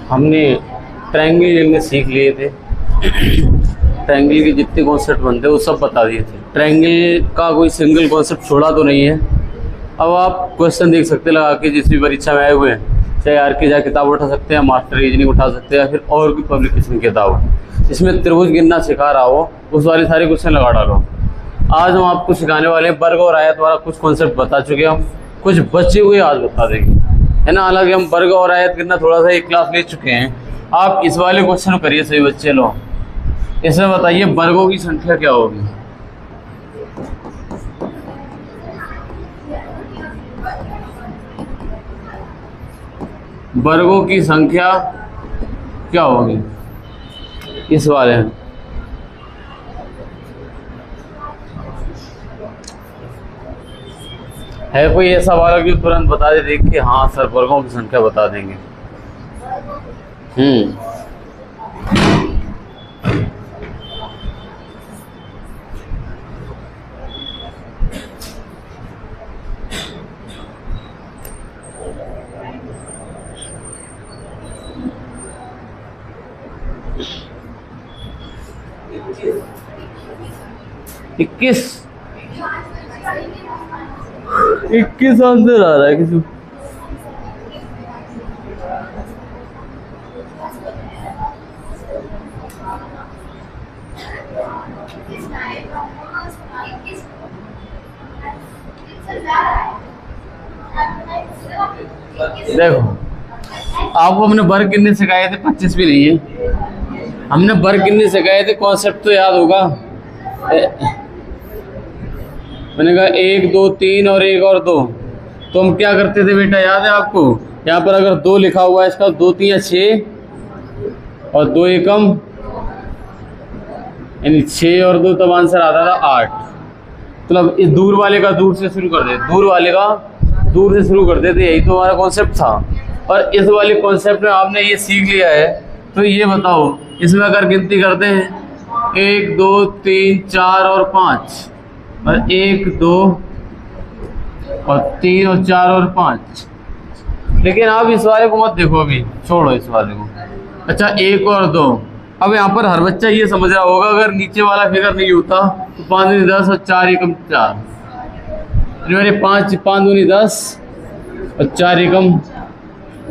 हमने ट्रायंगल में सीख लिए थे। ट्रायंगल के जितने कॉन्सेप्ट बनते हैं वो सब बता दिए थे। ट्रायंगल का कोई सिंगल कॉन्सेप्ट छोड़ा तो नहीं है। अब आप क्वेश्चन देख सकते हैं लगा के, जिस भी परीक्षा में आए हुए हैं, चाहे आर के जा किताब उठा सकते हैं, मास्टर रीजनिंग उठा सकते हैं, या फिर और भी पब्लिकेशन की किताब, इसमें त्रिभुज गिनना सिखा रहा हो उस वाले सारे क्वेश्चन लगा डालो। आज हम आपको सिखाने वाले हैं वर्ग और आयत वाला कुछ कॉन्सेप्ट बता चुके हैं हम, कुछ बचे हुए आज बता देंगे, है ना। हालांकि हम वर्ग और आयत गिनना थोड़ा सा एक क्लास ले चुके हैं। आप इस वाले क्वेश्चन करिए सही बच्चे लोग। इसमें बताइए वर्गों की संख्या क्या होगी। वर्गों की संख्या क्या होगी इस वाले में। है कोई ऐसा वाला जो तुरंत बता दे देख के, हाँ सर वर्गों की संख्या बता देंगे। 21 आंसर आ रहा है किसी। देखो आपको हमने वर्ग गिनने सिखाए थे, 25 भी नहीं है। हमने वर्ग गिनने सिखाए थे, कॉन्सेप्ट तो याद होगा। मैंने कहा 1 2 3 और 1 और 2, तो हम क्या करते थे बेटा, याद है आपको। यहाँ पर अगर 2 लिखा हुआ है, इसका 2 3 6 और 2 एकम यानी 6 और 2, तब आंसर आता था 8। मतलब इस दूर वाले का दूर से शुरू कर दे, दूर वाले का दूर से शुरू कर देते, यही तो हमारा कॉन्सेप्ट था। और इस वाले कॉन्सेप्ट में आपने ये सीख लिया है, तो ये बताओ इसमें अगर गिनती करते हैं 1 2 3 4 और 5, और 1 2 और 3 और 4 और 5। लेकिन आप इस वाले को मत देखो, अभी छोड़ो इस वाले को। अच्छा 1 और 2, अब यहाँ पर हर बच्चा ये समझ रहा होगा अगर नीचे वाला फिगर नहीं होता तो 5 दूनी 10 और 4 एकम 4, मेरे 5 दूनी 10 और 4 एकम,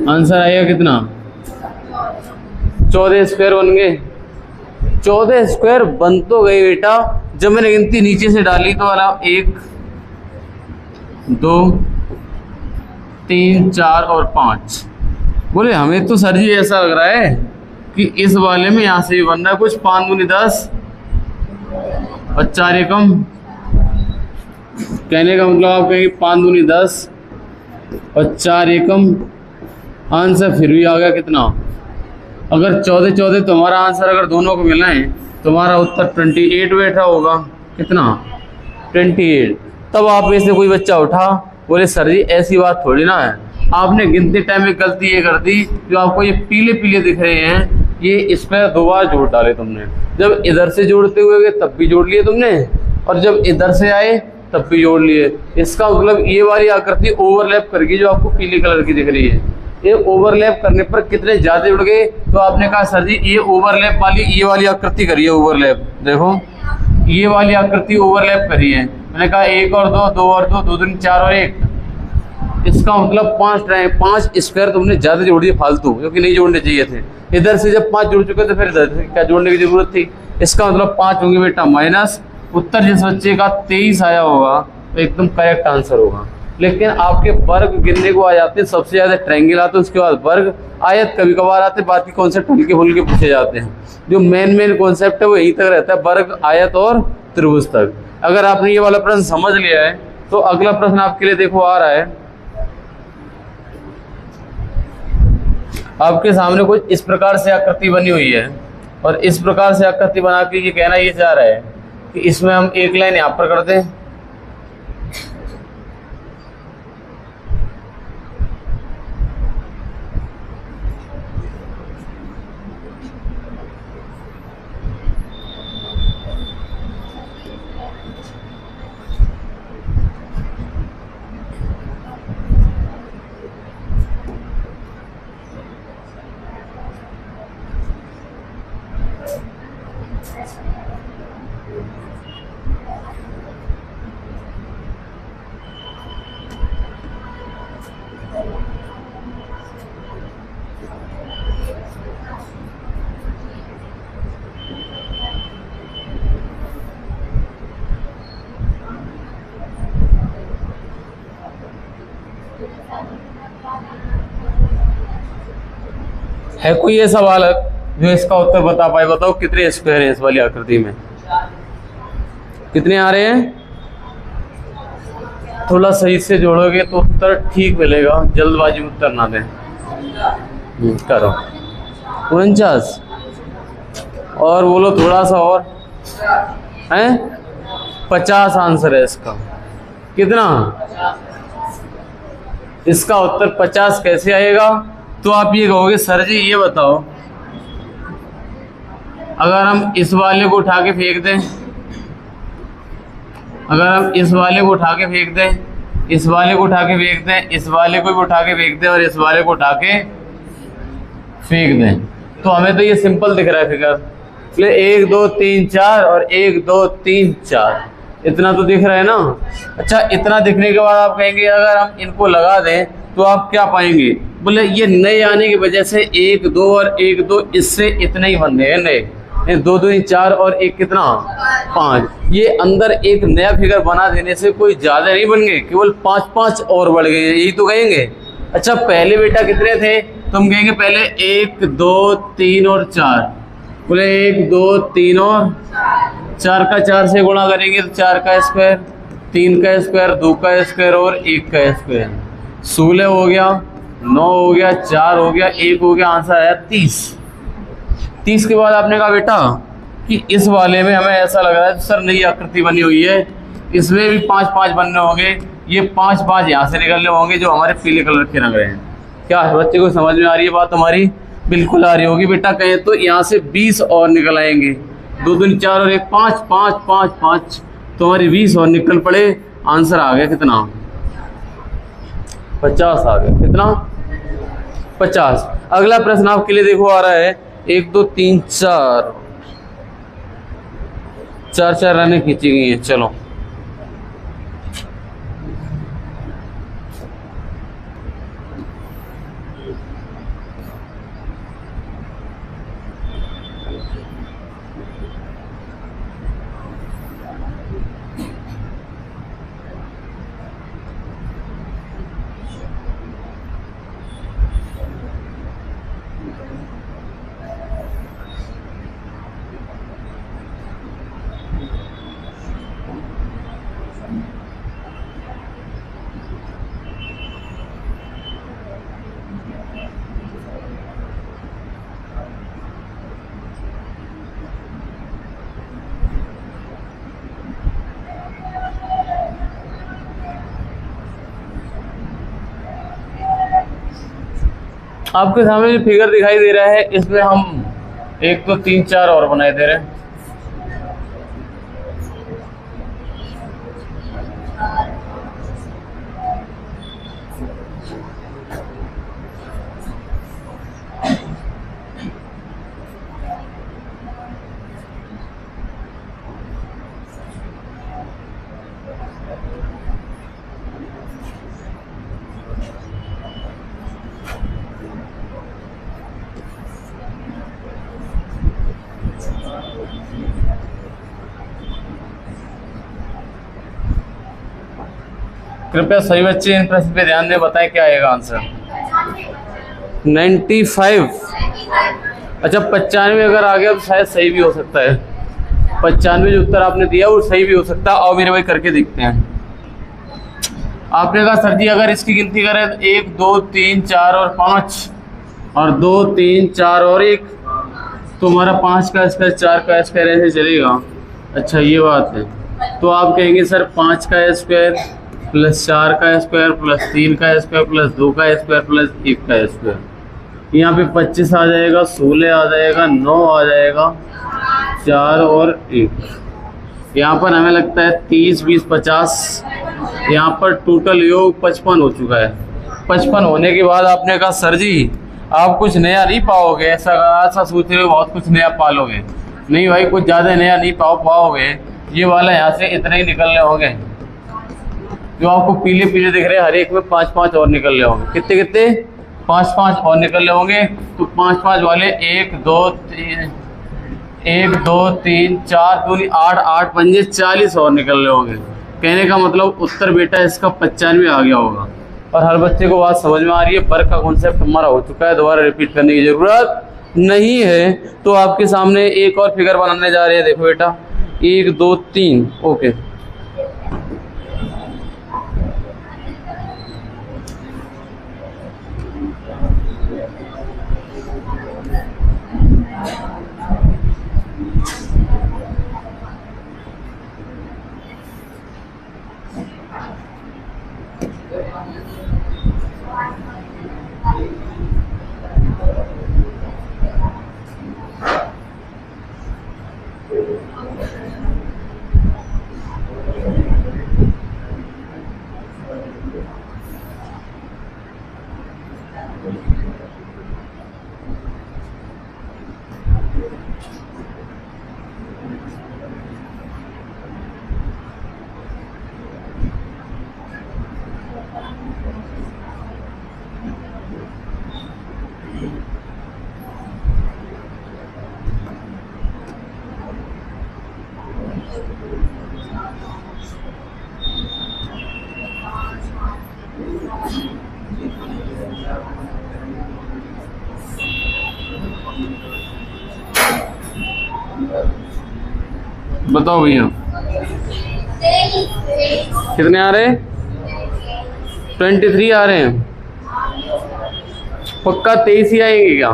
आंसर आएगा कितना, 14 स्क्वायर बन गए। 14 स्क्वायर बन तो गए बेटा, जब मैंने गिनती नीचे से डाली तो वाला 1 2 3 4 और 5। बोले हमें तो सर जी ऐसा लग रहा है कि इस वाले में यहाँ से भी बन रहा है कुछ, 5 दूनी 10 और 4 एकम। कहने का मतलब आप कहेंगे 5 दूनी 10 और 4 एकम, आंसर फिर भी आ गया कितना। अगर 14 14 तुम्हारा आंसर अगर दोनों को मिला है, तुम्हारा उत्तर 28 बैठा होगा। कितना, 28। तब आप में से कोई बच्चा उठा, बोले सर जी ऐसी बात थोड़ी ना है, आपने गिनते टाइम में गलती ये कर दी, जो आपको ये पीले पीले दिख रहे हैं, ये इस पर 2 बार जोड़ डाले तुमने। जब इधर से जोड़ते हुए गए तब भी जोड़ लिए तुमने, और जब इधर से आए तब भी जोड़ लिए। इसका मतलब ये वाली आकृति ओवरलैप करके जो आपको पीले कलर की दिख रही है, ये ओवरलैप करने पर कितने ज्यादा जुड़ गए। तो आपने कहा सर जी ये ओवरलैप वाली ये वाली आकृति करिए, ओवरलैप देखो ये वाली आकृति ओवरलैप करी है। मैंने कहा 1 और 2 2 और 2 2 दूनी 4 और 1, इसका मतलब 5 स्क्वायर तुमने ज्यादा जोड़ दिए फालतू, क्योंकि नहीं जोड़ने चाहिए थे। इधर से जब 5 जुड़ चुके तो फिर इधर से क्या जोड़ने की जरूरत थी। इसका मतलब 5 होंगे बेटा माइनस। उत्तर जिस बच्चे का 23 आया होगा तो एकदम करेक्ट आंसर होगा। लेकिन आपके वर्ग गिनने को आ जाते हैं, सबसे ज्यादा ट्रायंगल आते हैं, उसके बाद वर्ग, आयत कभी कभार आते हैं, बाकी कॉन्सेप्ट हल्के फुल्के पूछे जाते हैं। जो मेन कॉन्सेप्ट है वो यहीं तक रहता है, वर्ग आयत और त्रिभुज तक। अगर आपने ये वाला प्रश्न समझ लिया है तो अगला प्रश्न आपके लिए देखो आ रहा है। आपके सामने कुछ इस प्रकार से आकृति बनी हुई है, और इस प्रकार से आकृति बना के ये कहना ये चाह रहा है कि इसमें हम एक लाइन यहाँ पर कर दें, है कोई ऐसा बालक जो इसका उत्तर बता पाए? बताओ कितने स्क्वायर है इस वाली आकृति में? कितने आ रहे हैं? थोड़ा सही से जोड़ोगे तो उत्तर ठीक मिलेगा, जल्दबाजी में उत्तर ना दें। करो 49 और बोलो थोड़ा सा और है। 50 आंसर है इसका। कितना? इसका उत्तर 50 कैसे आएगा? तो आप ये कहोगे सर जी ये बताओ, अगर हम इस वाले को उठा के फेंक दें, अगर हम इस वाले को उठा के फेंक दें, इस वाले को उठा के फेंक दें, इस वाले को भी उठा के फेंक दें और इस वाले को उठा के फेंक दें, तो हमें तो ये सिंपल दिख रहा है फिगर। इसलिए 1 2 3 4 और 1 2 3 4 इतना तो दिख रहा है ना। अच्छा, इतना दिखने के बाद आप कहेंगे अगर हम इनको लगा दें तो आप क्या पाएंगे? बोले ये नए आने की वजह से 1 2 और 1 2 इससे इतने ही बन गए नए। 2 2 4 और 1 कितना? 5। ये अंदर एक नया फिगर बना देने से कोई ज़्यादा नहीं बन गए, केवल 5 5 और बढ़ गए, यही तो कहेंगे। अच्छा, पहले बेटा कितने थे? तुम कहेंगे पहले 1 2 3 और 4। बोले 1 2 3 और 4 का 4 से गुणा करेंगे तो 4 का स्क्वायर, 3 का स्क्वायर, 2 का स्क्वायर और 1 का स्क्वायर। 16 हो गया, 9 हो गया, 4 हो गया, 1 हो गया, आंसर आया 30। 30 के बाद आपने कहा बेटा कि इस वाले में हमें ऐसा लग रहा है सर नई आकृति बनी हुई है, इसमें भी 5 5 बनने होंगे, ये 5 5 यहाँ से निकलने होंगे जो हमारे पीले कलर के रंग रहे हैं। क्या बच्चे को समझ में आ रही है बात हमारी? बिल्कुल आ रही होगी बेटा। कहें तो यहाँ से 20 और निकल आएंगे, 2 2 4 और 1 5 5 5 5, तो हमारी 20 और निकल पड़े। आंसर आ गया कितना? 50 आ गया। कितना? 50। अगला प्रश्न आपके लिए देखो आ रहा है 1 2 3 4 4 रानें खींची गई हैं। चलो आपके सामने जो फिगर दिखाई दे रहा है इसमें हम 1 2 3 4 और बनाए दे रहे हैं। कृपया सभी बच्चे इन प्रश्न पे ध्यान दें, बताएं क्या आएगा आंसर। 95। अच्छा, 95 अगर आ गया तो शायद सही भी हो सकता है। 95 जो उत्तर आपने दिया वो सही भी हो सकता है। आओ मेरे भाई करके देखते हैं। आपने कहा सर जी अगर इसकी गिनती करें तो 1 2 3 4 और 5 और 2 3 4 और 1, तो हमारा 5 का स्क्वायर 4 का स्क्वायर ऐसे चलेगा। अच्छा ये बात है, तो आप कहेंगे सर 5 का स्क्वायर प्लस 4 का स्क्वायर प्लस 3 का स्क्वायर प्लस 2 का स्क्वायर प्लस 1 का स्क्वायर, यहाँ पे 25 आ जाएगा, 16 आ जाएगा, 9 आ जाएगा, 4 और 1। यहाँ पर हमें लगता है 30 20 50, यहाँ पर टोटल योग 55 हो चुका है। 55 होने के बाद आपने कहा सर जी आप कुछ नया नहीं पाओगे, ऐसा सोच रहे हो बहुत कुछ नया पालोगे। नहीं भाई, कुछ ज़्यादा नया नहीं पाओगे। ये वाला यहाँ से इतने ही निकलने होंगे जो आपको पीले पीले दिख रहे हैं, हर एक में 5 5 और निकलने होंगे। कितने कितने? 5 5 और निकलने होंगे। तो 5 5 वाले 1 2 3 4 2 8 8 5 40 और निकलने होंगे। कहने का मतलब उत्तर बेटा इसका 95 आ गया होगा। और हर बच्चे को बात समझ में आ रही है। वर्ग का कॉन्सेप्ट हमारा हो चुका है, दोबारा रिपीट करने की जरूरत नहीं है। तो आपके सामने एक और फिगर बनाने जा रहे हैं। देखो बेटा, 1 2 3। ओके, बताओ भैया कितने आ रहे हैं? 23 आ रहे हैं। पक्का 23 ही आएंगे क्या?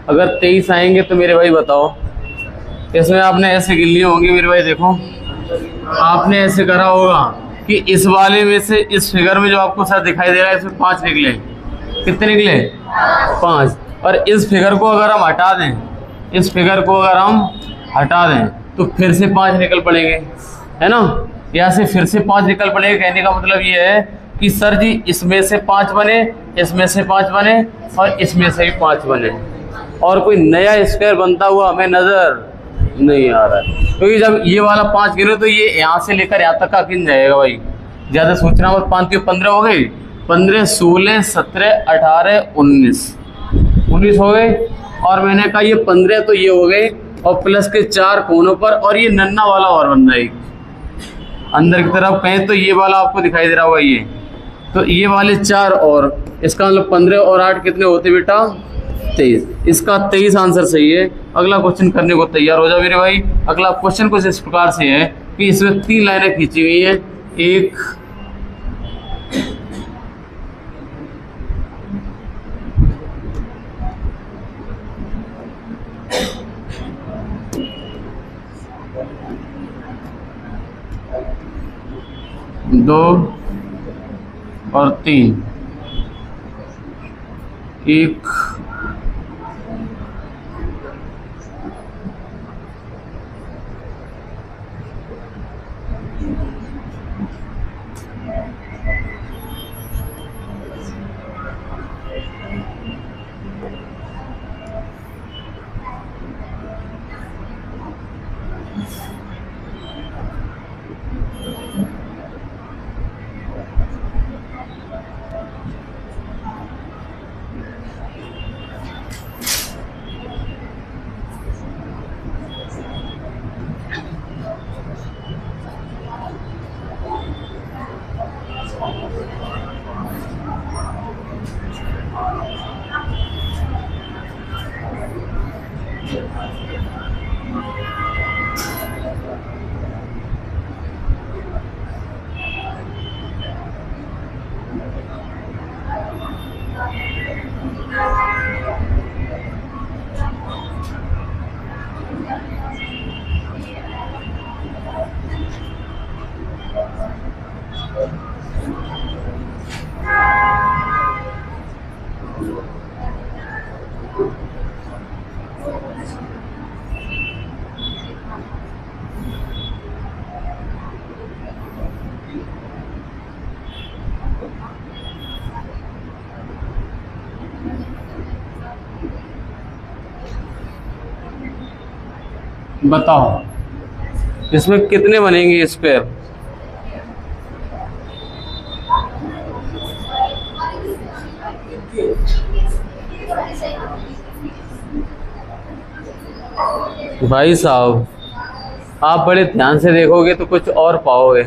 अगर 23 आएंगे तो मेरे भाई बताओ, इसमें आपने ऐसे गिन लिए होंगे मेरे भाई। देखो, आपने ऐसे करा होगा कि इस वाले में से, इस फिगर में जो आपको साथ दिखाई दे रहा है, इसमें 5 निकले। कितने निकले? 5। और इस फिगर को अगर हम हटा दें, इस फिगर को अगर हम हटा दें तो फिर से 5 निकल पड़ेंगे, है ना? यहाँ से फिर से 5 निकल पड़ेंगे। कहने का मतलब ये है कि सर जी इसमें से 5 बने, इसमें से 5 बने और इसमें से भी 5 बने, और कोई नया स्क्वायर बनता हुआ हमें नजर नहीं आ रहा है। क्योंकि जब ये वाला 5 गिने तो ये यहाँ से लेकर यहाँ तक का गिन जाएगा भाई। ज़्यादा सोचना मत। 5 के 15 हो गए, 15 16 17 18 19 हो गए। और मैंने कहा ये 15 तो ये हो गए, और प्लस के 4 कोनों पर, और ये नन्ना वाला और बन रहा है अंदर की तरफ कहें तो ये वाला आपको दिखाई दे रहा होगा। ये तो ये वाले 4, और इसका मतलब 15 और 8 कितने होते बेटा? 23। इसका 23 आंसर सही है। अगला क्वेश्चन करने को तैयार हो जाओ मेरे भाई। अगला क्वेश्चन कुछ इस प्रकार से है कि इसमें 3 लाइनें खींची हुई हैं। एक, दो और 3। एक, बताओ इसमें कितने बनेंगे स्क्वायर? भाई साहब, आप बड़े ध्यान से देखोगे तो कुछ और पाओगे।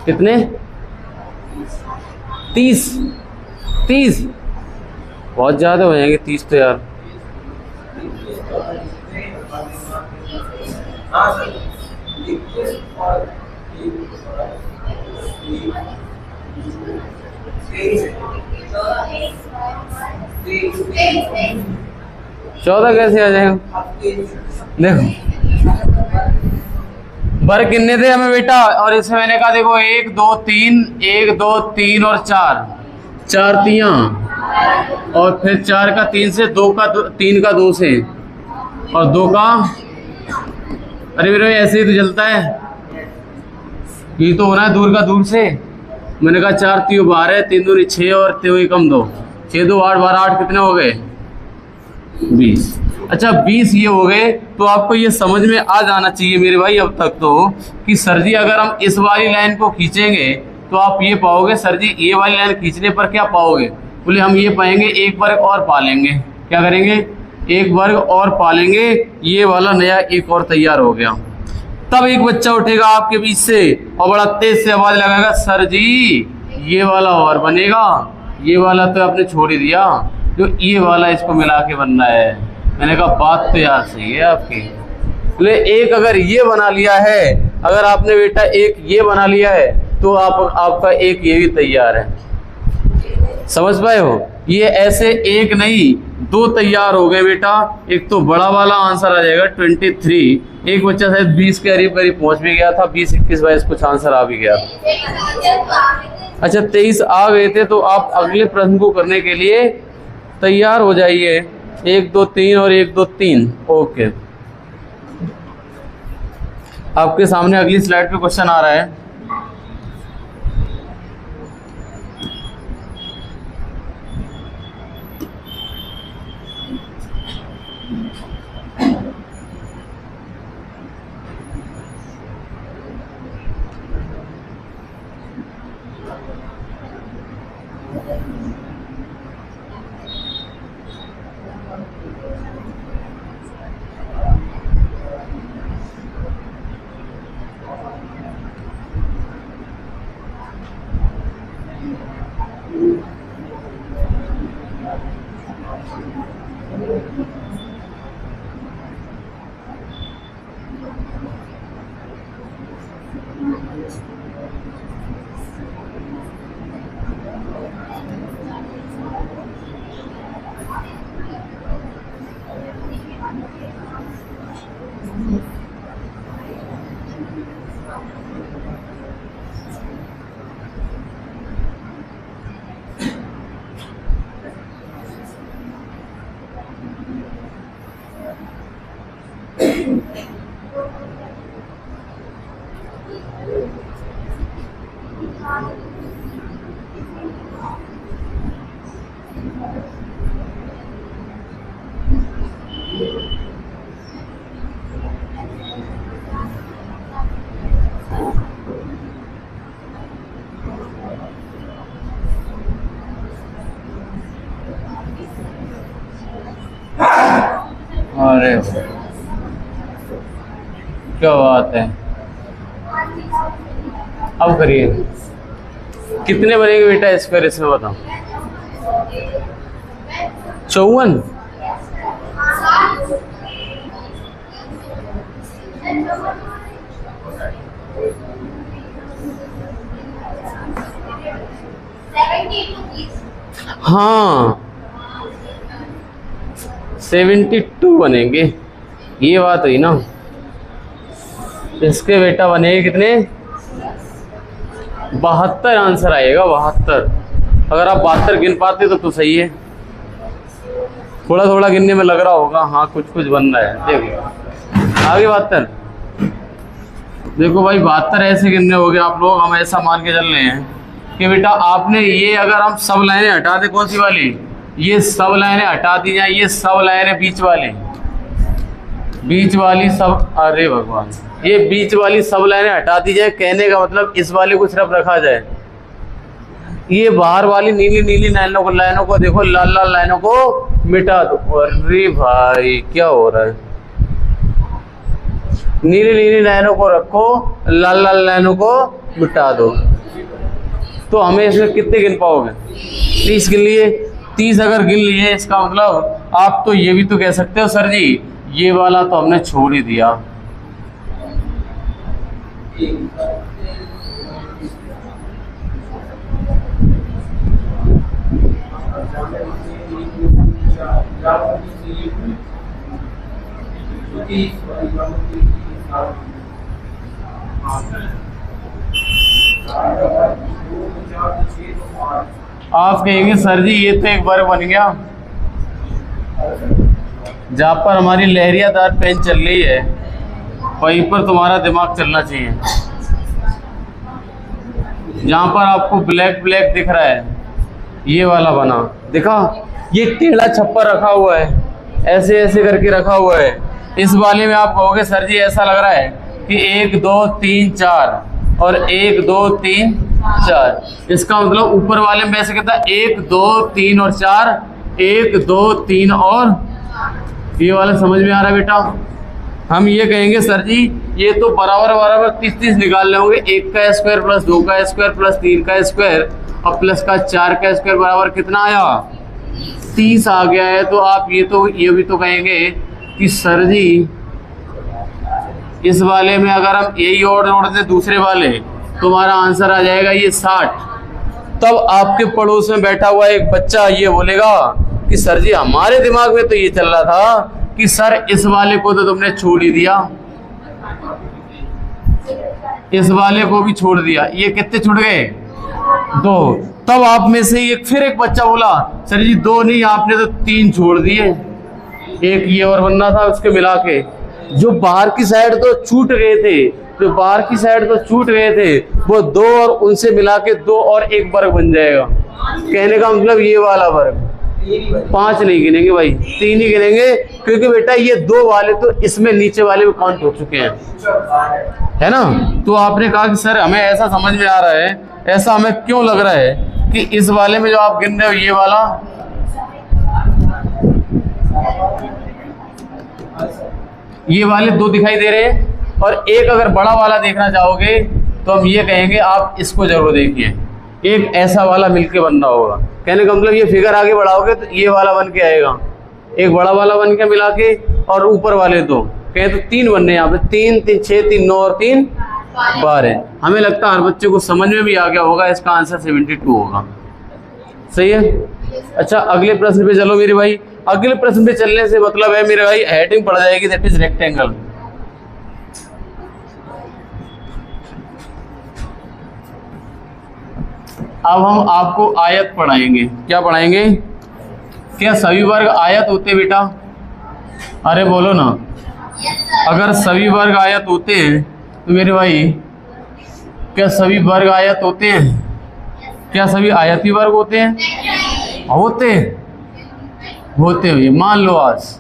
कितने? 30। 30 बहुत ज्यादा हो जाएंगे 30 तो यार। चौदह कैसे आ जाएगा? देखो वर्ग कितने थे हमें बेटा, और इसमें मैंने कहा देखो 1 2 3, 1 2 3 और 4, 4 तियां, और फिर 4 का 3 से, 2 का 3 का 2 से, और 2 का, अरे मेरे ऐसे ही तो चलता है, ये तो होना है दूर का दूर से। मैंने कहा 4 3 12, 3 दूनी 6 और 3 कम 2, 6 2 8 12, 8 कितने हो गए? 20। अच्छा 20 ये हो गए। तो आपको ये समझ में आ जाना चाहिए मेरे भाई अब तक तो, कि सर जी अगर हम इस वाली लाइन को खींचेंगे तो आप ये पाओगे, सर जी ये वाली लाइन खींचने पर क्या पाओगे? बोले हम ये पाएंगे एक वर्ग और पालेंगे। क्या करेंगे? एक वर्ग और पालेंगे। ये वाला नया एक और तैयार हो गया। तब एक बच्चा उठेगा आपके बीच से और बड़ा तेज से आवाज लगाएगा, सर जी ये वाला और बनेगा, ये वाला तो आपने छोड़ ही दिया, जो ये वाला इसको मिला के बनना है। मैंने कहा बात तो यार सही है आपकी। बोले एक अगर ये बना लिया है, अगर आपने बेटा एक ये बना लिया है तो आपका एक ये भी तैयार है। समझ पाए हो? ये ऐसे एक नहीं 2 तैयार हो गए बेटा। एक तो बड़ा वाला आंसर आ जाएगा 23। एक बच्चा शायद 20 के करीब करीब पहुंच भी गया था, 20 21 22 कुछ आंसर आ भी गया। अच्छा 23 आ गए थे, तो आप अगले प्रश्न को करने के लिए तैयार हो जाइए। 1 2 3 और 1 2 3। ओके, आपके सामने अगली स्लाइड पे क्वेश्चन आ रहा है। अरे क्या बात है। अब करिए कितने बनेंगे बेटा स्क्वायर इसमें बताओ? 54। हाँ 72 बनेंगे। ये बात हुई ना। इसके बेटा बनेंगे कितने? 72 आंसर आएगा। 72। अगर आप 72 गिन पाते तो सही है। थोड़ा थोड़ा गिनने में लग रहा होगा, हाँ कुछ कुछ बन रहा है। देखो आगे 72। देखो भाई 72 ऐसे गिनने हो गए आप लोग। हम ऐसा मान के चल रहे हैं कि बेटा आपने ये, अगर हम सब लाइनें हटा दें, कौन सी वाली? ये सब लाइनें हटा दी जाए, ये सब लाइनें बीच वाली सब, अरे भगवान, ये बीच वाली सब लाइनें हटा दी जाए। कहने का मतलब इस वाले को सिर्फ रखा जाए। ये बाहर वाली नीली नीली लाइनों को देखो, लाल लाल लाइनों को मिटा दो। अरे भाई क्या हो रहा है? नीली नीली लाइनों को रखो, लाल लाल लाइनों को मिटा दो। तो हमें इसमें कितने गिन पाओगे? 30 गिन लिए। 30 अगर गिन लिए, इसका मतलब आप तो ये भी तो कह सकते हो सर जी ये वाला तो हमने छोड़ ही दिया। आप कहेंगे सर जी ये तो एक बार बन गया, जहाँ पर हमारी लहरियादार पेन चल रही है वहीं पर तुम्हारा दिमाग चलना चाहिए। जहाँ पर आपको ब्लैक ब्लैक दिख रहा है ये वाला बना, देखा ये टेढ़ा छप्पर रखा हुआ है, ऐसे ऐसे करके रखा हुआ है। इस वाले में आप कहोगे सर जी ऐसा लग रहा है कि 1 2 3 4 और 1 2 3 4। इसका मतलब ऊपर वाले में ऐसे कहता है 1 2 3 और 4, 1 2 3 और ये वाला समझ में आ रहा है बेटा? हम ये कहेंगे सर जी ये तो बराबर बराबर 30 निकाल रहे होंगे। 1 का स्क्वायर प्लस 2 का स्क्वायर प्लस 3 का स्क्वायर और प्लस का 4 का स्क्वायर बराबर कितना आया? 30 आ गया है। तो आप ये भी तो कहेंगे कि सर जी इस वाले में अगर हम यही और जोड़ दें दूसरे वाले तो हमारा आंसर आ जाएगा ये 60। तब आपके पड़ोस में बैठा हुआ एक बच्चा ये बोलेगा कि सर जी हमारे दिमाग में तो ये चल रहा था कि सर इस वाले को तो तुमने छोड़ ही दिया, इस वाले को भी छोड़ दिया। ये कितने छूट गए? 2। तब आप में से फिर एक बच्चा बोला सर जी 2 नहीं आपने तो 3 छोड़ दिए, एक ये और बनना था उसके मिला के। जो बाहर की साइड तो छूट गए थे, जो बाहर की साइड तो छूट गए थे वो 2 और उनसे मिला के 2 और 1 वर्ग बन जाएगा। कहने का मतलब ये वाला वर्ग 5 नहीं गिनेंगे भाई, 3 ही गिनेंगे, क्योंकि बेटा ये 2 वाले तो इसमें नीचे वाले में काउंट हो चुके हैं, है ना। तो आपने कहा कि सर हमें ऐसा समझ में आ रहा है, ऐसा हमें क्यों लग रहा है कि इस वाले में जो आप गिन रहे हो ये वाला, ये वाले 2 दिखाई दे रहे हैं और एक अगर बड़ा वाला देखना चाहोगे तो हम ये कहेंगे आप इसको जरूर देखिए, एक ऐसा वाला मिलके बन रहा होगा। कहने का मतलब ये फिगर आगे बढ़ाओगे तो ये वाला बन के आएगा, एक बड़ा वाला बन के मिला के, और ऊपर वाले 2 कहें तो 3 बनने यहाँ पे, 3 3 6 3 9 और 3 12। हमें लगता है हर बच्चे को समझ में भी आ गया होगा, इसका आंसर 72 होगा। सही है। अच्छा अगले प्रश्न पे चलो मेरे भाई। अगले प्रश्न पे चलने से मतलब है मेरे भाई हेडिंग पड़ जाएगी, दैट इज रेक्टेंगल। अब हम आपको आयत पढ़ाएंगे। क्या पढ़ाएंगे? क्या सभी वर्ग आयत होते बेटा? अरे बोलो ना। अगर सभी वर्ग आयत होते हैं तो मेरे भाई क्या सभी वर्ग आयत होते हैं? क्या सभी आयती वर्ग होते हैं? होते हुए मान लो आज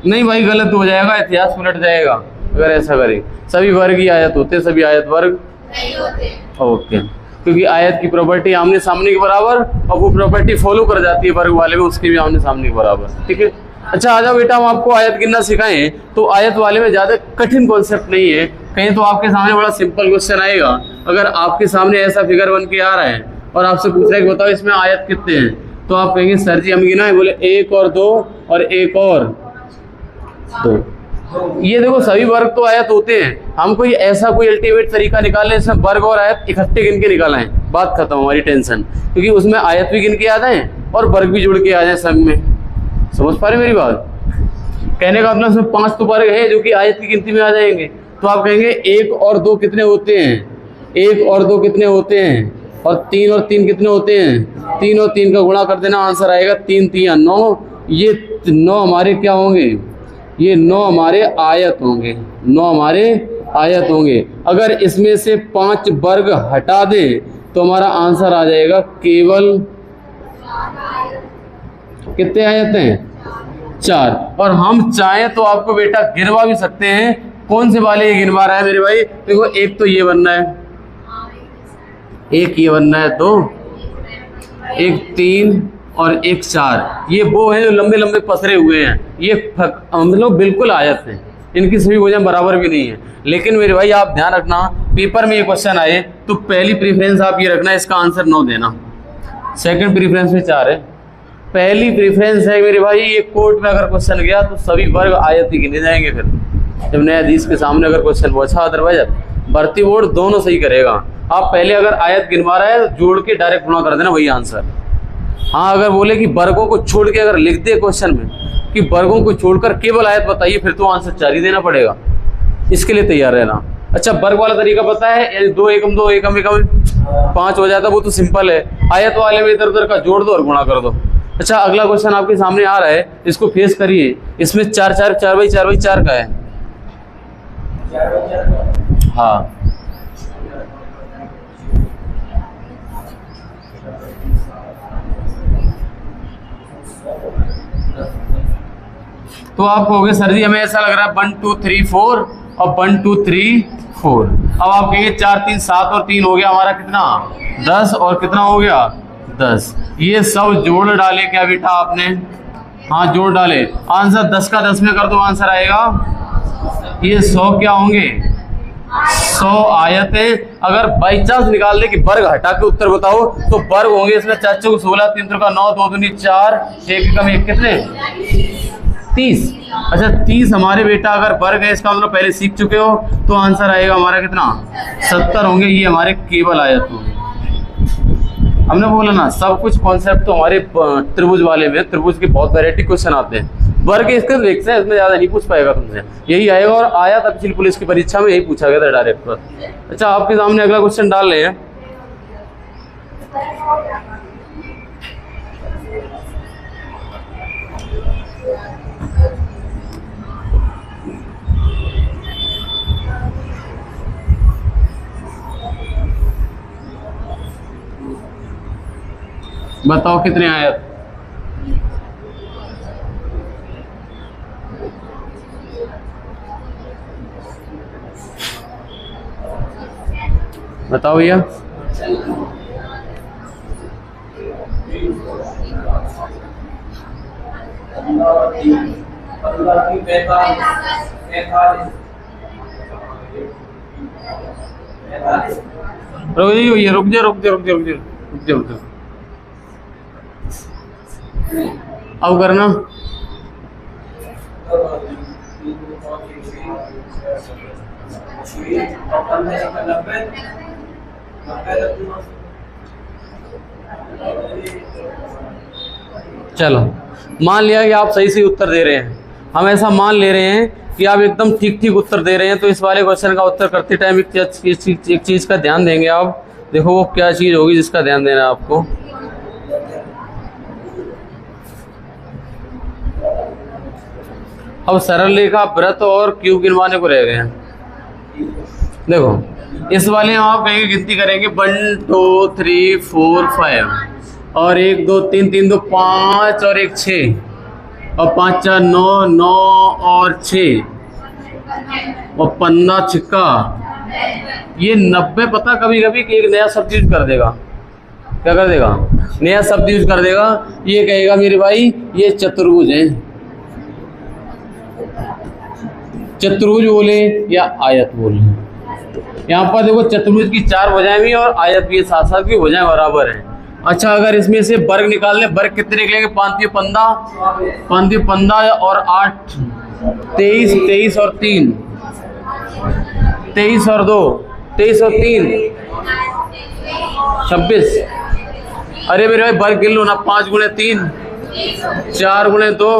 नहीं भाई गलत हो जाएगा, इतिहास पलट जाएगा अगर ऐसा करें। सभी वर्ग ही आयत होते, सभी आयत वर्ग नहीं होते। ओके, क्योंकि आयत की प्रॉपर्टी आमने सामने के बराबर और वो प्रॉपर्टी फॉलो कर जाती है वर्ग वाले में, उसके भी आमने सामने के बराबर। ठीक है। अच्छा आ जाओ बेटा, हम आपको आयत गिनना सिखाएं तो आयत वाले में ज़्यादा कठिन कॉन्सेप्ट नहीं है। कहीं तो आपके सामने बड़ा सिंपल क्वेश्चन आएगा, अगर आपके सामने ऐसा फिगर बन के आ रहा है और आपसे पूछ रहा है कि बताओ इसमें आयत कितने हैं, तो आप कहेंगे सर जी हम गिना है, बोले 1 और 2 और 1 और 2। ये देखो सभी वर्ग तो आयत होते हैं, हम कोई ऐसा कोई अल्टीमेट तरीका निकालें इसमें वर्ग और आयत इकट्ठे गिन के निकाला है, बात खत्म हमारी टेंशन, क्योंकि उसमें आयत भी गिन के आ जाए और वर्ग भी जुड़ के आ जाए संग में। समझ पा रहे मेरी बात? कहने का मतलब उसमें 5 तो वर्ग है जो कि आयत की गिनती में आ जाएंगे। तो आप कहेंगे 1 और 2 कितने होते हैं? 1 और 2 कितने होते हैं? और 3 और 3 कितने होते हैं? 3 और 3 का गुणा कर देना, आंसर आएगा 3 3 9। ये 9 हमारे क्या होंगे? ये 9 हमारे आयत होंगे, 9 हमारे आयत होंगे। अगर इसमें से 5 वर्ग हटा दें तो हमारा आंसर आ जाएगा केवल कितने आयत हैं? 4। और हम चाहें तो आपको बेटा गिनवा भी सकते हैं। कौन से वाले ये गिनवा रहा है मेरे भाई? देखो एक तो ये बनना है, एक ये बनना है, 2, एक 3 और एक 4। ये वो हैं जो लंबे लंबे पसरे हुए हैं, ये मतलब बिल्कुल आयत हैं, इनकी सभी वजह बराबर भी नहीं है। लेकिन मेरे भाई आप ध्यान रखना पेपर में ये क्वेश्चन आए तो पहली प्रेफरेंस आप ये रखना, इसका आंसर 9 देना। सेकंड प्रेफरेंस में 4 है। पहली प्रेफरेंस है मेरे भाई, ये कोर्ट में अगर क्वेश्चन गया तो सभी वर्ग आयत ही गिने जाएंगे। फिर जब न्यायाधीश के सामने अगर क्वेश्चन पहुंचा, अदरवाइज भर्ती बोर्ड दोनों सही करेगा। आप पहले अगर आयत गिनवा रहा है तो जोड़ के डायरेक्ट गुणा कर देना, वही आंसर। हाँ, अगर बोले कि वर्गों को छोड़ के अगर लिख दे क्वेश्चन में कि वर्गों को छोड़कर केवल आयत बताइए, फिर तो आंसर 4 ही देना पड़ेगा। इसके लिए तैयार रहना। अच्छा, वर्ग वाला तरीका पता है, 2 एकम 2 एकम एकम 5 हो जाता है, वो तो सिंपल है। आयत वाले में इधर उधर का जोड़ दो और गुणा कर दो। अच्छा, अगला क्वेश्चन आपके सामने आ रहा है, इसको फेस करिए। इसमें 4 4 4 बाई 4 बाई 4 का है। हाँ, तो आप कहोगे सर जी हमें ऐसा लग रहा है 1 2 3 4 और 1 2 3 4। अब आप कहेंगे 4 3 7 और 3 हो गया हमारा कितना 10, और कितना हो गया 10। ये सब जोड़ डाले क्या बेटा आपने? हाँ, जोड़ डाले। आंसर 10 का 10 में कर दो, आंसर आएगा ये 100 क्या होंगे 100 आयतें। अगर बाई चांस निकाल दे कि वर्ग हटा के उत्तर बताओ तो वर्ग होंगे इसमें 4 चौक 16, 3 का 9, 2 दूनी 4, 1 कम 1 कितने 30। अच्छा, 30 हमारे बेटा अगर वर्ग है, इसका मतलब पहले सीख चुके हो, तो आंसर आएगा हमारा कितना 70 होंगे। ये हमारे केवल आयत होंगे। हमने बोला ना, सब कुछ कॉन्सेप्ट तो हमारे त्रिभुज वाले में, त्रिभुज के बहुत वैरायटी क्वेश्चन आते हैं। वर्ग इसके देखते हैं, इसमें ज्यादा नहीं पूछ पाएगा तुमसे, यही आएगा। और आया तफसील पुलिस की परीक्षा में यही पूछा गया था डायरेक्ट पर। अच्छा, आपके सामने अगला क्वेश्चन डाल रहे हैं। बताओ कितने आयत? बताओ भैया। रुक जा। अब करना चलो, मान लिया कि आप सही से उत्तर दे रहे हैं। हम ऐसा मान ले रहे हैं कि आप एकदम ठीक ठीक उत्तर दे रहे हैं। तो इस वाले क्वेश्चन का उत्तर करते टाइम एक चीज का ध्यान देंगे आप। देखो वो क्या चीज होगी जिसका ध्यान देना है आपको। अब सरल रेखा, वृत्त और क्यूब गिनवाने को रह गए हैं। देखो इस वाले में आप कहेंगे गिनती करेंगे 1 2 3 4 5 और 1 2 3 3 2 5 और 1 6 और 5 4 9 9 और 6 और 15 छिक्का। ये 90 पता कभी कभी कि एक नया शब्द यूज कर देगा। क्या कर देगा? नया शब्द यूज कर देगा। ये कहेगा मेरे भाई ये चतुर्भुज है, चतुर्भुज बोले या आयत बोले। यहाँ पर देखो चतुर्भुज की 4 भुजाएं भी और आयत भी, साथ साथ की भुजाएं बराबर हैं। अच्छा, अगर इसमें से वर्ग निकाल ले, वर्ग कितने निकलेंगे? 5 15 और 8 23, 23 और 3 23 और 2 23 और 3 26। अरे मेरे भाई वर्ग गिन लो ना, 5 गुणे 3 4 गुणे 2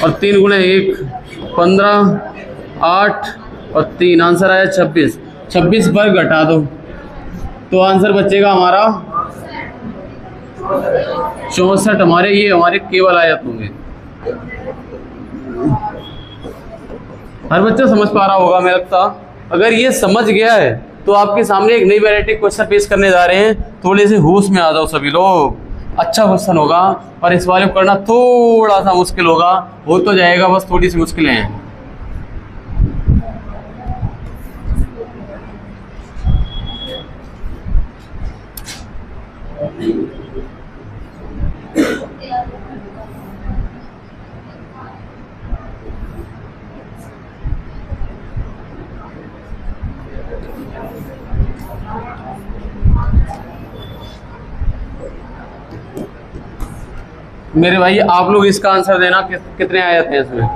और 3 गुणे 1 15 8 और 3, आंसर आया 26। 26 वर्ग घटा दो तो आंसर बचेगा हमारा 64। हमारे ये हमारे केवल आयत होंगे। हर बच्चा समझ पा रहा होगा मेरे लगता। अगर ये समझ गया है तो आपके सामने एक नई वैरायटी क्वेश्चन पेश करने जा रहे हैं। थोड़े से होश में आ जाओ सभी लोग। अच्छा क्वेश्चन होगा और इस वाले को करना थोड़ा सा मुश्किल होगा, हो तो जाएगा, बस थोड़ी सी मुश्किलें हैं। मेरे भाई आप लोग इसका आंसर देना, कितने आयत हैं इसमें?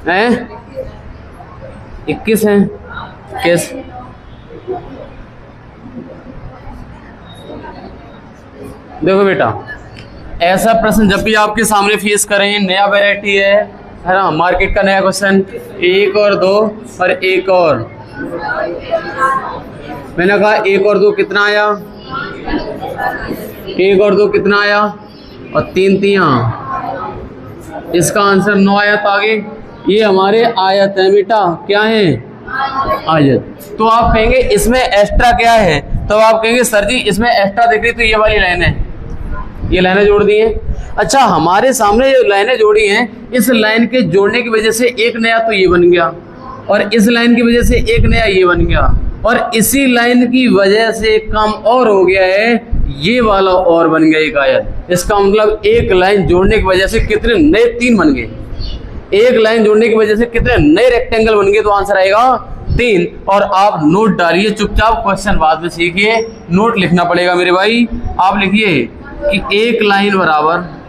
हैं 21 हैं। किस देखो बेटा, ऐसा प्रश्न जब भी आपके सामने फेस करें, नया वैरायटी है ना, मार्केट का नया क्वेश्चन, 1 और 2 और 1 और, मैंने कहा 1 और 2 कितना आया? 1 और 2 कितना आया? और 3 3, इसका आंसर 9 आयत आगे। ये हमारे आयत है बेटा, क्या है? आयत। तो आप कहेंगे इसमें एक्स्ट्रा क्या है? तो आप कहेंगे सर जी इसमें एक्स्ट्रा दिख रही तो ये वाली लाइन है, ये लाइनें जोड़ दी हैं। अच्छा, हमारे सामने जो लाइनें जोड़ी हैं, इस लाइन के जोड़ने की वजह से एक नया तो ये बन गया, और इस लाइन की वजह से एक नया ये बन गया, और इसी लाइन की वजह से एक काम और हो गया है, ये वाला और बन गया एक आयत। इसका मतलब एक लाइन जोड़ने की वजह से कितने नए 3 बन गए, एक लाइन जोड़ने की वजह से कितने नए रेक्टेंगल बन गए, तो आंसर आएगा 3। और आप नोट डालिए चुपचाप, क्वेश्चन बाद में सीखिए, नोट लिखना पड़ेगा मेरे भाई। आप लिखिए कि एक लाइन बराबर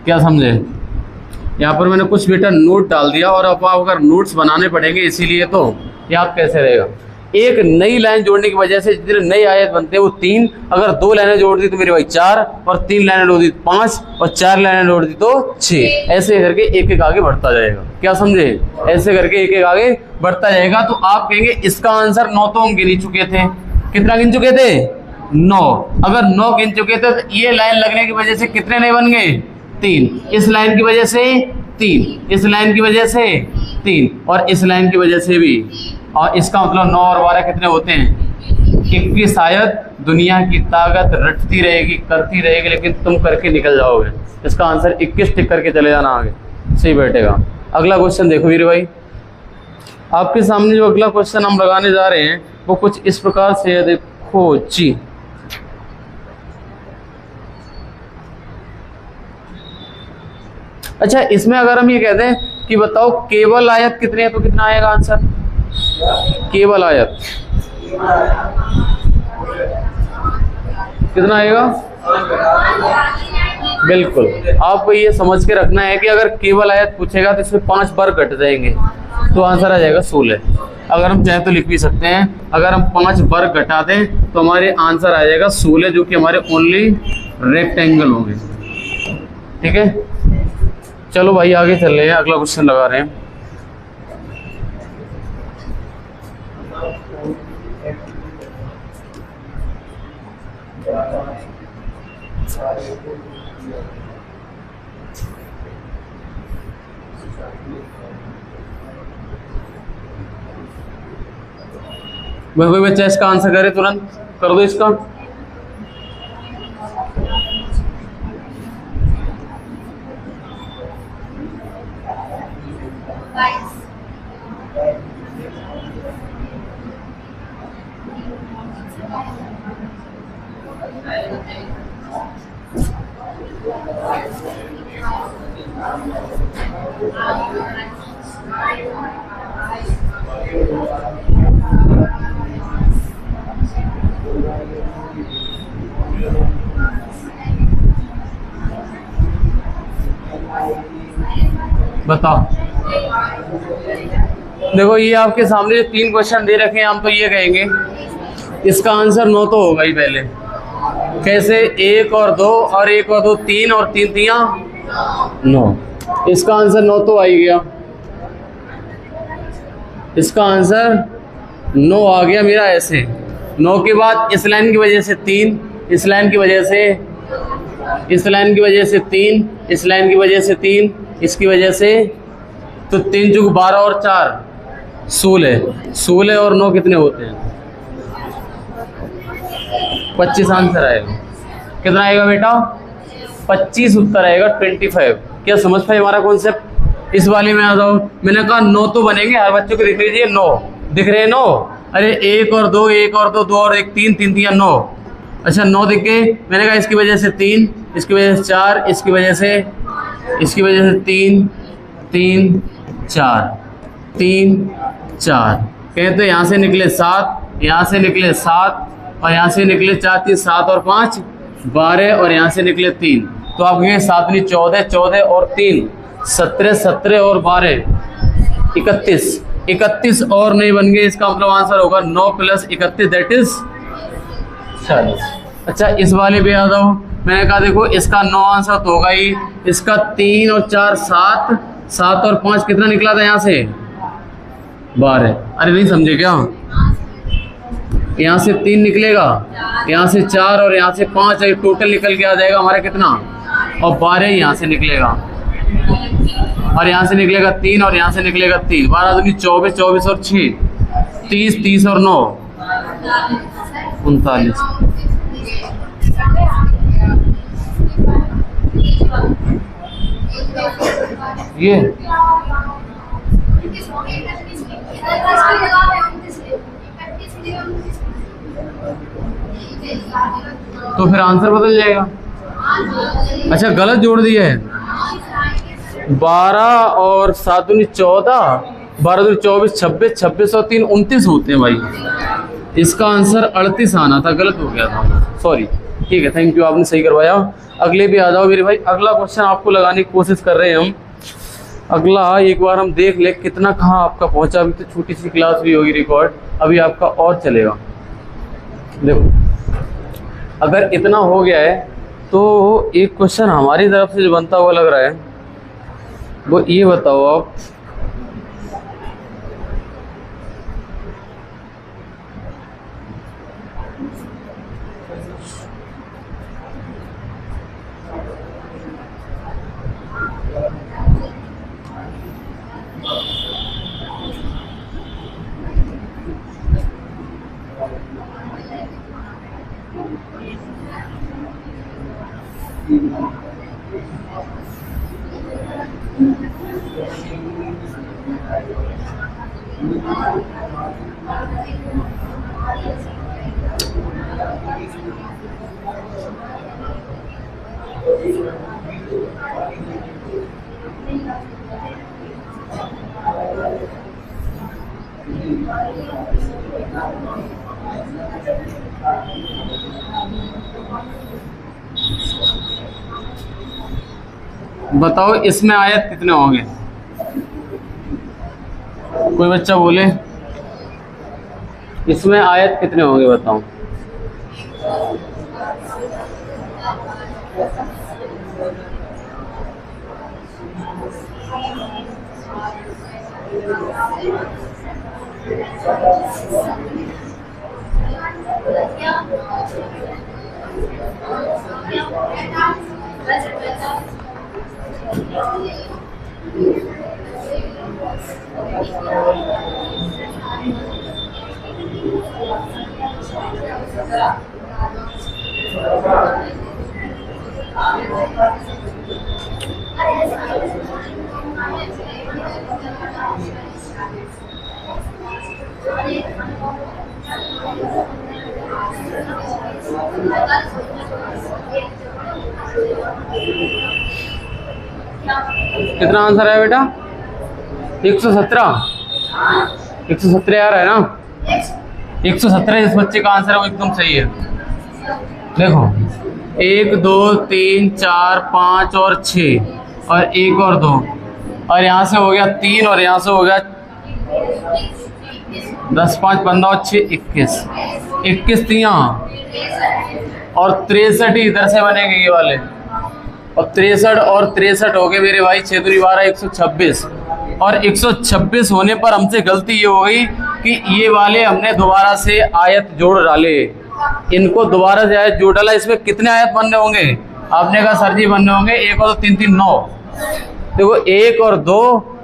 क्या समझे? यहाँ पर मैंने कुछ बेटा नोट डाल दिया, और अब आप अगर नोट्स बनाने पड़ेंगे इसीलिए तो याद कैसे रहेगा। एक नई लाइन जोड़ने की वजह से जितने नए आयत बनते हैं वो 3, अगर 2 लाइनें जोड़ दी तो मेरे भाई 4, और 3 लाइनें जोड़ दी तो 5, और 4 लाइनें जोड़ दी तो 6। ऐसे करके एक एक आगे बढ़ता जाएगा। क्या समझे? ऐसे करके एक एक आगे बढ़ता जाएगा। तो आप कहेंगे इसका आंसर 9 तो हम गिन ही चुके थे। कितना गिन चुके थे? 9। अगर 9 गिन चुके थे तो ये लाइन लगने की वजह से कितने नए बन गए? 3। इस लाइन की वजह से 3, इस लाइन की वजह से 3, और इस लाइन की वजह से भी। और इसका मतलब 9 और 12 कितने होते हैं? 21 आयत। दुनिया की ताकत रटती रहेगी, करती रहेगी, लेकिन तुम करके निकल जाओगे। इसका आंसर 21 टिक करके चले जाना, आगे सही बैठेगा। अगला क्वेश्चन देखो वीर भाई, आपके सामने जो अगला क्वेश्चन हम लगाने जा रहे हैं वो कुछ इस प्रकार से है। देखो जी, अच्छा, इसमें अगर हम ये कहते हैं कि बताओ केवल आयत कितने हैं, तो कितना आएगा आंसर? केवल आयत कितना आएगा? बिल्कुल, आपको ये समझ के रखना है कि अगर केवल आयत पूछेगा तो इसमें 5 वर्ग घट जाएंगे, तो आंसर आ जाएगा 16। अगर हम चाहें तो लिख भी सकते हैं, अगर हम 5 वर्ग घटा दें तो हमारे आंसर आ जाएगा 16, जो कि हमारे ओनली रेक्टेंगल होंगे। ठीक है, चलो भाई आगे चल रहे हैं, अगला क्वेश्चन लगा रहे हैं। भाई बच्चा इसका आंसर करे, तुरंत कर दो इसका। बताओ, देखो ये आपके सामने 3 क्वेश्चन दे रखे हैं, हम तो ये कहेंगे इसका आंसर 9 तो होगा ही पहले। कैसे? 1 और 2 और 1 और 2 3 और 3 3 9। इसका आंसर 9 तो आ ही गया, इसका आंसर 9 आ गया मेरा ऐसे। 9 के बाद इस लाइन की वजह से 3, इस लाइन की वजह से, इस लाइन की वजह से 3, इस लाइन की वजह से 3, इसकी वजह से, तो 3 जुग 12 और 4 16। 16 और 9 कितने होते हैं? 25 आंसर आएगा। कितना आएगा बेटा? 25 उत्तर आएगा, 25। क्या समझ पाए हमारा कॉन्सेप्ट? इस वाले में आ जाओ। मैंने कहा 9 तो बनेंगे, हर बच्चों को दिख लीजिए 9 दिख रहे हैं 9। अरे 1 और 2, 1 और 2, 2 और 1, 3, 3 3 9। अच्छा 9 दिख गए। मैंने कहा इसकी वजह से 3, इसकी वजह से 4, इसकी वजह से, इसकी वजह से 3 3 4 3 4। कहते यहाँ से निकले 7, यहाँ से निकले 7 और यहाँ से निकले 4, 3 7 और 5 12 और यहाँ से निकले 3। तो आप कहेंगे 7 नहीं 14, 14 और 3 17, 17 और 12 31। 31 और नहीं बन गए, इसका मतलब आंसर होगा 9 + 31 दैट इज 40। अच्छा इस वाले पे आ जाओ। मैंने कहा देखो इसका 9 आंसर तो होगा ही, इसका 3 और 4 7, 7 और 5 कितना निकला था यहाँ से? 12। अरे नहीं समझे क्या? यहाँ से 3 निकलेगा, यहाँ से 4 और यहाँ से 5, टोटल निकल के आ जाएगा हमारा कितना? और 12 यहाँ से निकलेगा और यहाँ से निकलेगा 3 और यहाँ से निकलेगा 3। 12 दूनी 24, 24 और 6 30, 30 और 9 39। ये तो फिर आंसर बदल जाएगा। अच्छा गलत जोड़ दिया है। 12 और 7 दूनी 14, 12 दूनी 24, 26, 26 और 3 29 होते हैं भाई। इसका आंसर 38 आना था, गलत हो गया था, सॉरी। ठीक है, थैंक यू, आपने सही करवाया। अगले पे आ जाओ मेरे भाई। अगला क्वेश्चन आपको लगाने की कोशिश कर रहे हैं हम। अगला एक बार हम देख ले कितना कहाँ आपका पहुँचा। अभी तो छोटी सी क्लास भी होगी रिकॉर्ड, अभी आपका और चलेगा। देखो अगर इतना हो गया है तो एक क्वेश्चन हमारी तरफ से जो बनता हुआ लग रहा है वो ये बताओ आप, बताओ इसमें आयत कितने होंगे? कोई बच्चा बोले इसमें आयत कितने होंगे बताओ। कितना आंसर है बेटा? 117। 117 आ रहा है ना? 117 इस बच्चे का आंसर है, वो एकदम सही है। देखो 1 2 3 4 5 और 6 और 1 और 2 और यहाँ से हो गया 3 और यहाँ से हो गया 10 5 15 और 6 21। 21 3 और 63 इधर से बनेंगे ये वाले। अब 63 और 63 हो गए मेरे भाई, 6 दूनी 12, 126। और 126 होने पर हमसे गलती ये हो गई कि ये वाले हमने दोबारा से आयत जोड़ डाले, इनको दोबारा से आयत जोड़ डाला। इसमें कितने आयत बनने होंगे? आपने कहा सर जी बनने होंगे 1 और 2 3 3 9। देखो 1 और 2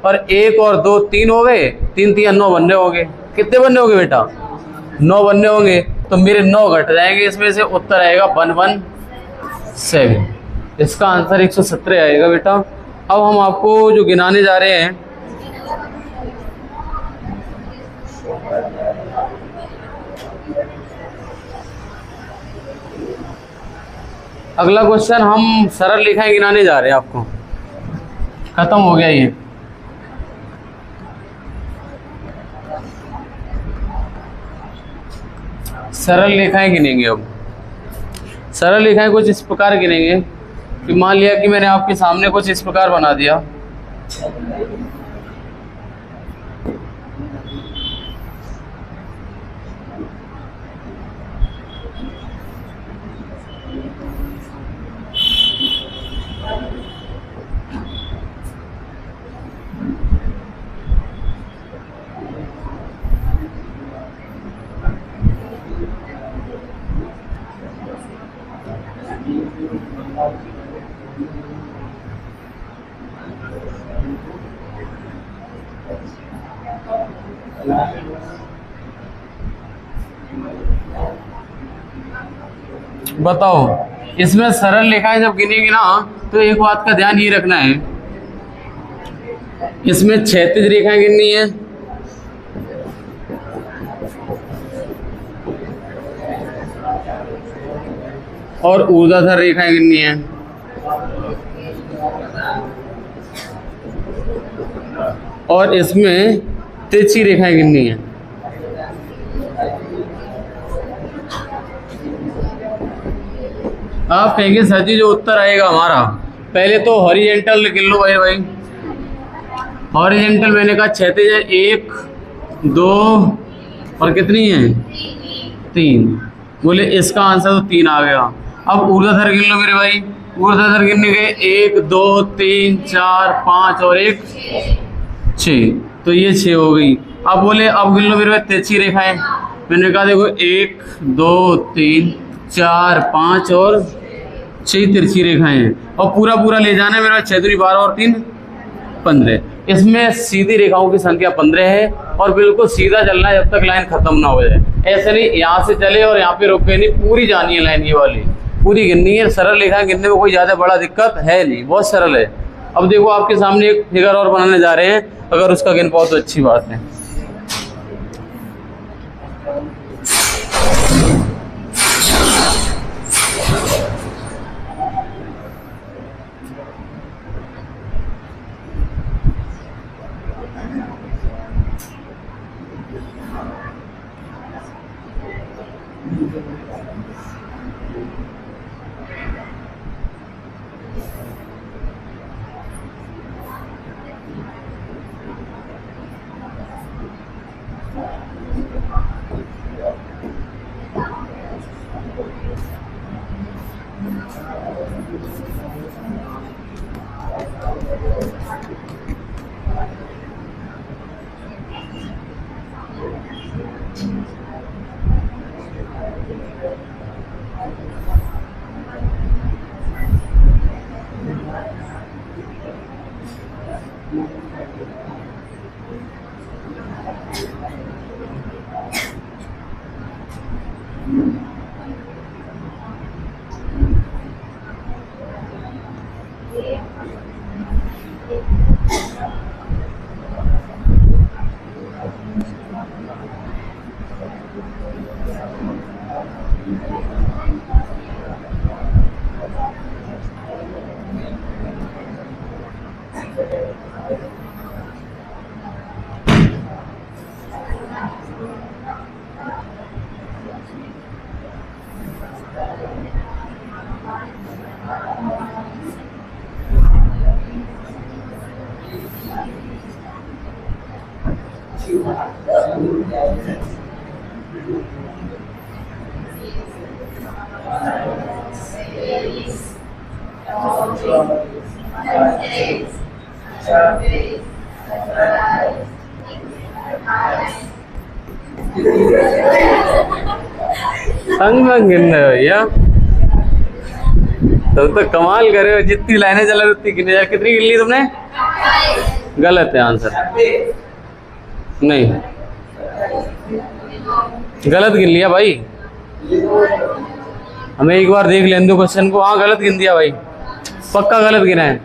और 1 और 2 3 हो गए, 3 3 9 बनने होंगे। कितने बनने होंगे बेटा? 9 बनने होंगे। तो मेरे 9 घट जाएंगे इसमें से, उत्तर आएगा 117। इसका आंसर 117 आएगा बेटा। अब हम आपको जो गिनाने जा रहे हैं, अगला क्वेश्चन हम सरल रेखाएं गिनाने जा रहे हैं आपको। खत्म हो गया ये। सरल रेखाएं गिनेंगे अब। सरल रेखाएं कुछ इस प्रकार गिनेंगे कि मान लिया कि मैंने आपके सामने कुछ इस प्रकार बना दिया। बताओ, इसमें सरल रेखाएं जब गिनेंगे ना तो एक बात का ध्यान ये रखना है, इसमें क्षैतिज रेखाएं गिननी है, और ऊर्ध्वाधर रेखाएं गिननी है। और इसमें तिरछी रेखाएं गिननी है। आप कहेंगे सर जी जो उत्तर आएगा हमारा, पहले तो हॉरिजेंटल गिन लो भाई। हॉरिजेंटल मैंने कहा क्षैतिज है 1 2 और कितनी है 3, बोले इसका आंसर तो 3 आ गया। अब ऊर्ध्वाधर गिन लो मेरे भाई। ऊर्ध्वाधर गिनने गए 1 2 3 4 5 और 1 6, तो ये 6 हो गई। अब बोले अब गिन लो मेरे भाई तिरछी रेखाएं। मैंने कहा देखो 1 2 3 4 5 और 6 तिरछी रेखाएं हैं, और पूरा पूरा ले जाना है मेरा 6 दूनी 12 और 3 15। इसमें सीधी रेखाओं की संख्या 15 है, और बिल्कुल सीधा चलना है जब तक लाइन खत्म ना हो जाए। ऐसे नहीं यहाँ से चले और यहाँ पे रुक गए, नहीं, पूरी जानी है लाइन, ये वाली पूरी गिननी है। सरल रेखाएं गिनने में कोई ज़्यादा बड़ा दिक्कत है नहीं, बहुत सरल है। अब देखो आपके सामने एक फिगर और बनाने जा रहे हैं, अगर उसका गिन पाओ तो अच्छी बात है। संग में गिन रहे हो भैया, तो कमाल कर रहे हो। जितनी लाइनें चल रही उतनी गिने जा। कितनी गिन ली तुमने? गलत है आंसर, नहीं गलत गिन लिया भाई। हमें एक बार देख लेने दो क्वेश्चन को। हाँ गलत गिन दिया भाई, पक्का गलत गिना है।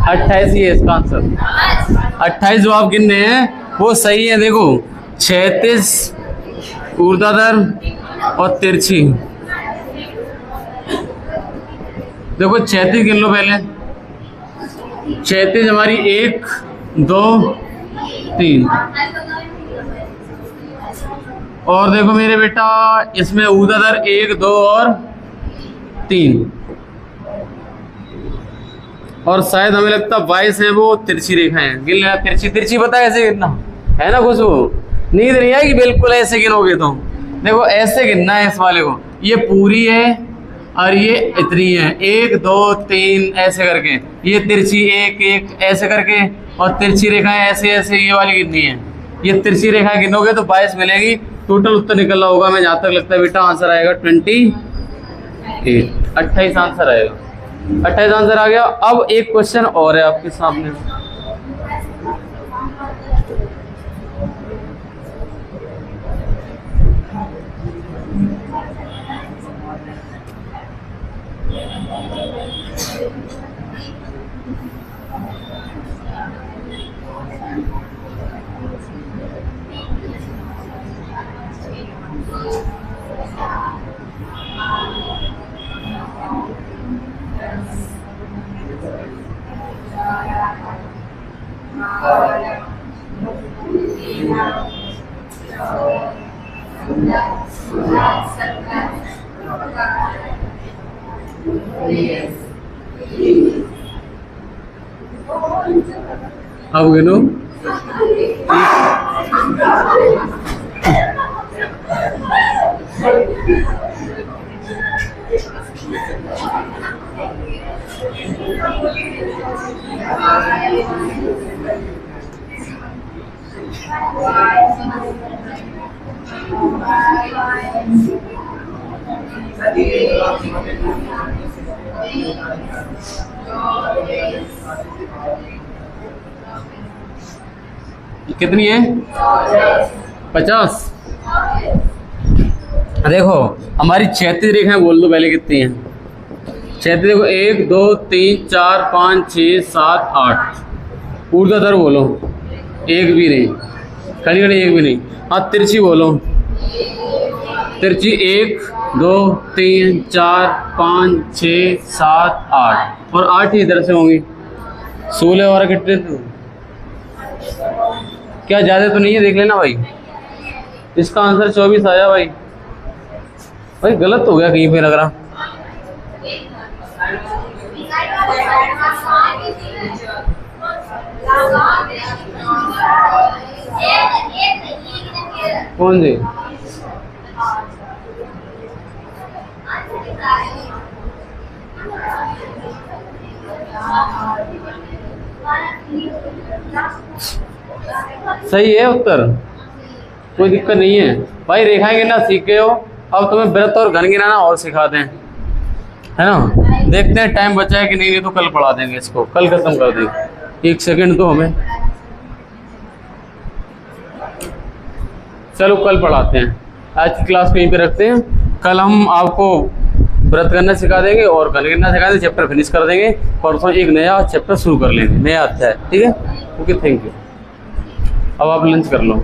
अट्ठाईस ही है इसका आंसर। 28 जो आप गिन रहे हैं वो सही है। देखो 36 ऊर्ध्वाधर और तिरछी। देखो 36 गिन लो पहले। 36 हमारी 1 2 3। और देखो मेरे बेटा इसमें ऊर्ध्वाधर 1 2 और 3। और शायद हमें लगता 22 है वो तिरछी रेखा है। गिन लेना तिरछी। तिरछी पता है ऐसे गिनना है ना। खुशबू नींद नहीं आएगी बिल्कुल ऐसे गिनोगे तो। देखो ऐसे गिनना है इस वाले को। ये पूरी है और ये इतनी है, 1 2 3 ऐसे करके। ये तिरछी 1 1 ऐसे करके। और तिरछी रेखाएं ऐसे ऐसे ये वाली गिननी है। ये तिरछी रेखाएं गिनोगे तो 22 मिलेगी। टोटल उत्तर निकल रहा होगा। मैं जहाँ तक लगता है बेटा आंसर आएगा 28। 28 आंसर आएगा। 28 आंसर आ गया। अब एक क्वेश्चन और है आपके सामने। अब गिनो। कितनी है? 50। देखो हमारी 36 रेखाएं बोल दो पहले कितनी हैं। 36 देखो 1 2 3 4 5 6 7 8। ऊर्ध्वाधर बोलो, एक भी नहीं। खड़ी खड़ी एक भी नहीं। हाँ तिरछी बोलो। तिरछी 1 2 3 4 5 6 7 8। और 8 ही इधर से होंगी। 16 और कितने तो क्या ज़्यादा तो नहीं है? देख लेना भाई। इसका आंसर 24 आया भाई। भाई गलत हो गया कहीं पे लग रहा। कौन जी? सही है उत्तर, कोई दिक्कत नहीं है भाई। रेखाएं गिनना सीख गए हो। अब तुम्हें वृत्त और घन गिनाना और सिखाते हैं, है ना। देखते हैं टाइम बचा है कि नहीं तो कल पढ़ा देंगे इसको। कल खत्म कर देंगे। 1 सेकंड तो हमें, चलो कल पढ़ाते हैं। आज की क्लास को यहीं पे रखते हैं। कल हम आपको व्रत करना सिखा देंगे और घन गिनना सिखा देंगे। चैप्टर फिनिश कर देंगे। परसों एक नया चैप्टर शुरू कर लेंगे, नया अध्याय। ठीक है, ओके, थैंक यू। अब आप लंच कर लो।